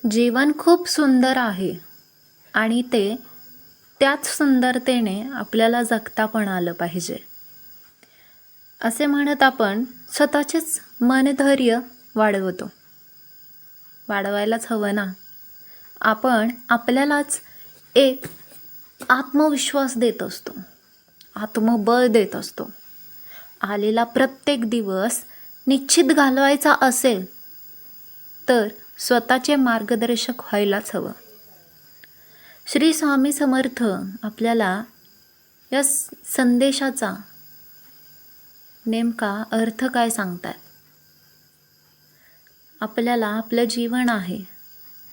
जीवन खूप सुंदर आहे आणि ते त्याच सुंदरतेने आपल्याला जगता पण आलं पाहिजे. असे म्हणत आपण स्वतःचेच मनधैर्य वाढवायलाच हवं ना. आपण आपल्यालाच एक आत्मविश्वास देत असतो, आत्मबळ देत असतो. आलेला प्रत्येक दिवस निश्चित घालवायचा असेल तर स्वतःचे मार्गदर्शक व्हायलाच हवं. श्री स्वामी समर्थ आपल्याला या संदेशाचा नेमका अर्थ काय सांगतात. आपल्याला आपलं जीवन आहे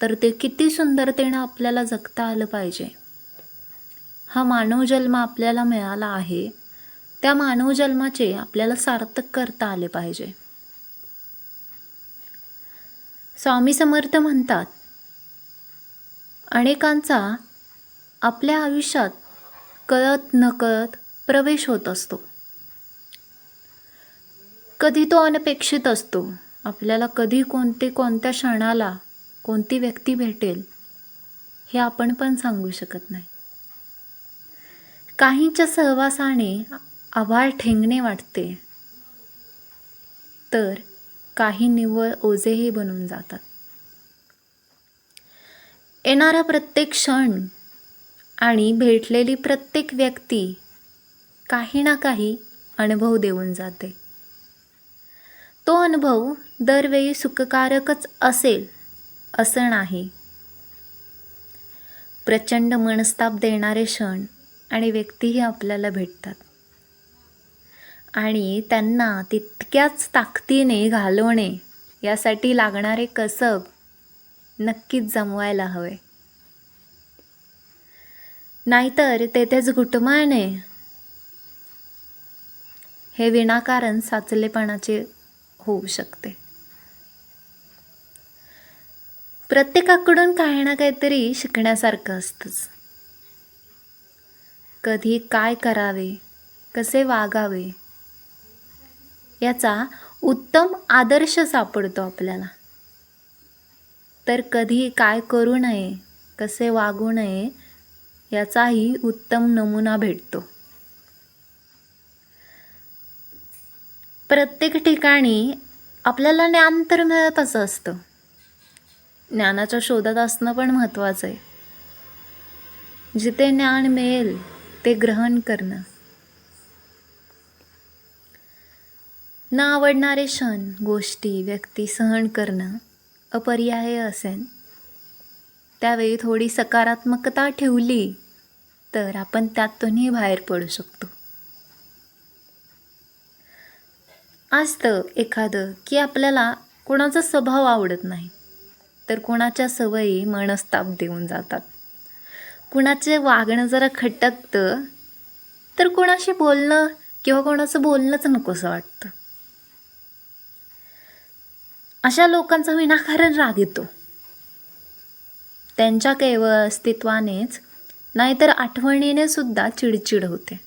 तर ते किती सुंदरतेनं आपल्याला जगता आलं पाहिजे. हा मानव जन्म आपल्याला मिळाला आहे, त्या मानव जन्माचे आपल्याला सार्थक करता आले पाहिजे. स्वामी समर्थ म्हणतात, अनेकांचा आपल्या आयुष्यात कळत नकळत प्रवेश होत असतो. कधी तो अनपेक्षित असतो. आपल्याला कधी कोणत्या क्षणाला कोणती व्यक्ती भेटेल हे आपण पण सांगू शकत नाही. काहींच्या सहवासाने आभाळ ठेंगणे वाटते, तर काही निव्वळ ओझेही बनून जातात. येणारा प्रत्येक क्षण आणि भेटलेली प्रत्येक व्यक्ती काही ना काही अनुभव देऊन जाते. तो अनुभव दरवेळी सुखकारकच असेल असं नाही. प्रचंड मनस्ताप देणारे क्षण आणि व्यक्तीही आपल्याला भेटतात आणि त्यांना तितक्याच ताकदीने घालवणे यासाठी लागणारे कसब नक्कीच जमवायला हवे. नाहीतर तेथेच घुटमळणे हे विनाकारण साचलेपणाचे होऊ शकते. प्रत्येकाकडून काही ना काहीतरी शिकण्यासारखं असतंच. कधी काय करावे, कसे वागावे याचा उत्तम आदर्श सापडतो आपल्याला, तर कधी काय करू नये, कसे वागू नये याचाही उत्तम नमुना भेटतो. प्रत्येक ठिकाणी आपल्याला ज्ञान तर मिळतच असतं. ज्ञानाच्या शोधात असणं पण महत्त्वाचं आहे. जिथे ज्ञान मिळेल ते ग्रहण करणं. न आवडणारे क्षण, गोष्टी, व्यक्ती सहन करणं अपरिहार्य असेल. त्यावेळी थोडी सकारात्मकता ठेवली तर आपण त्यातूनही बाहेर पडू शकतो. असतं एखादं की आपल्याला कोणाचा स्वभाव आवडत नाही, तर कोणाच्या सवयी मनस्ताप देऊन जातात. कुणाचे वागणं जरा खटकतं तर कोणाशी बोलणं किंवा कोणाचं बोलणंच नकोसं वाटतं. अशा लोकांचा विनाकारण राग येतो. त्यांच्या केवळ अस्तित्वानेच नाहीतर आठवणीने सुद्धा चिडचिड होते.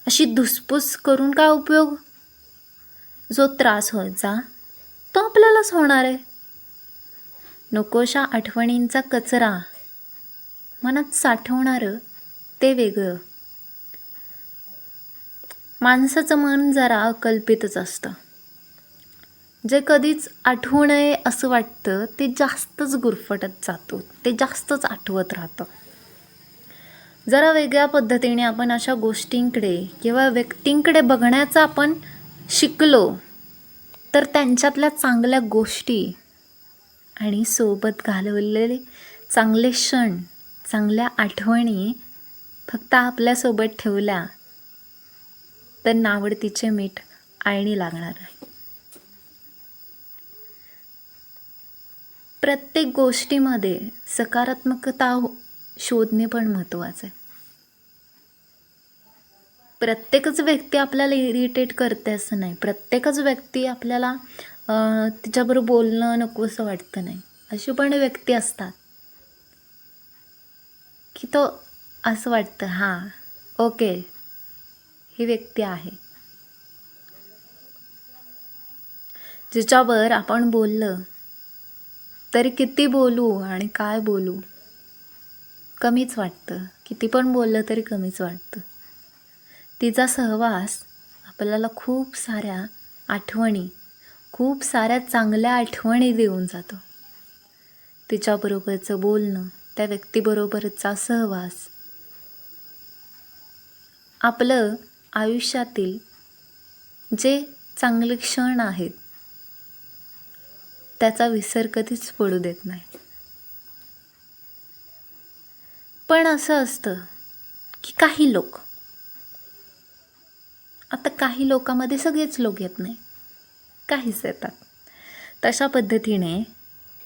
अशी धुसफूस करून काय उपयोग. जो त्रास व्हायचा तो आपल्यालाच होणार आहे. नकोशा आठवणींचा कचरा मनात साठवणारं ते वेगळं. माणसाचं मन जरा अकल्पितच असतं. जे कधीच आठवू नये असं वाटतं ते जास्तच गुरफटत जातो, ते जास्तच आठवत राहतं. जरा वेगळ्या पद्धतीने आपण अशा गोष्टींकडे किंवा व्यक्तींकडे बघण्याचा आपण शिकलो तर त्यांच्यातल्या चांगल्या गोष्टी आणि सोबत घालवलेले चांगले क्षण, चांगल्या आठवणी फक्त आपल्यासोबत ठेवल्या तर नावडतीचे मीठ आळणी लागणार आहे. प्रत्येक गोष्टीमध्ये सकारात्मकता शोधणे पण महत्त्वाचं आहे. प्रत्येकच व्यक्ती आपल्याला इरिटेट करते असं नाही. प्रत्येकच व्यक्ती आपल्याला तिच्याबरोबर बोलणं नको असं वाटतं नाही. अशी पण व्यक्ती असतात की तो असं वाटतं हां ओके ही व्यक्ती आहे, जिच्यावर आपण बोललं तरी किती बोलू आणि काय बोलू कमीच वाटतं. किती पण बोललं तरी कमीच वाटतं. तिचा सहवास आपल्याला खूप साऱ्या आठवणी, खूप साऱ्या चांगल्या आठवणी देऊन जातो. तिच्याबरोबरचं बोलणं, त्या व्यक्तीबरोबरचा सहवास आपलं आयुष्यातील जे चांगले क्षण आहेत त्याचा विसर कधीच पडू देत नाही. पण असं असतं की काही लोकांमध्ये सगळेच लोक येत नाही, काहीच येतात. तशा पद्धतीने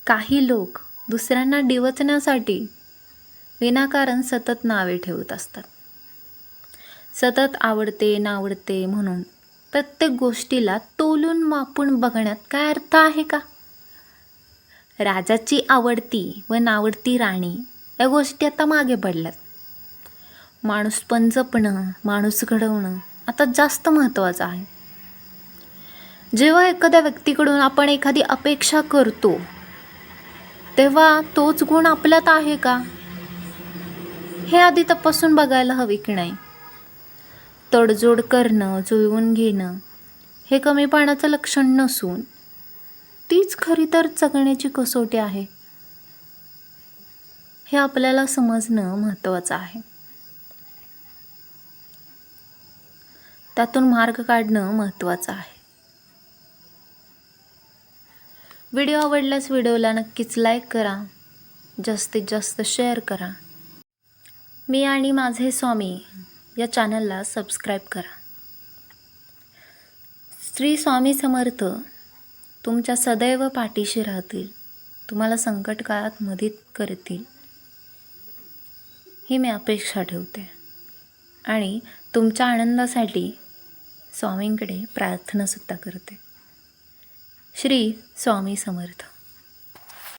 काही लोक दुसऱ्यांना डिवचण्यासाठी विनाकारण सतत नावे ठेवत असतात. सतत आवडते नावडते म्हणून प्रत्येक गोष्टीला तोलून मापून बघण्यात काय अर्थ आहे का? राजाची आवडती व नावडती राणी या गोष्टी आता मागे पडल्यात. माणूस पण जपणं, माणूस घडवणं आता जास्त महत्त्वाचं आहे. जेव्हा एखाद्या व्यक्तीकडून आपण एखादी अपेक्षा करतो तेव्हा तोच गुण आपल्यात आहे का हे आधी तपासून बघायला हवी की नाही. तडजोड करणं, जुळवून घेणं हे कमीपणाचं लक्षण नसून तीच खरी तर जगण्याची कसोटी आहे हे आपल्याला समजणं महत्त्वाचं आहे. त्यातून मार्ग काढणं महत्त्वाचं आहे. व्हिडिओ आवडल्यास व्हिडिओला नक्कीच लाईक करा, जास्तीत जास्त शेअर करा. मी आणि माझे स्वामी या चॅनलला सबस्क्राईब करा. श्री स्वामी समर्थ तुमच्या सदैव पाठीशी राहतील, तुम्हाला संकट काळात मदत करतील ही मी अपेक्षा ठेवते आणि तुमच्या आनंदासाठी स्वामींकडे प्रार्थनासुद्धा करते. श्री स्वामी समर्थ.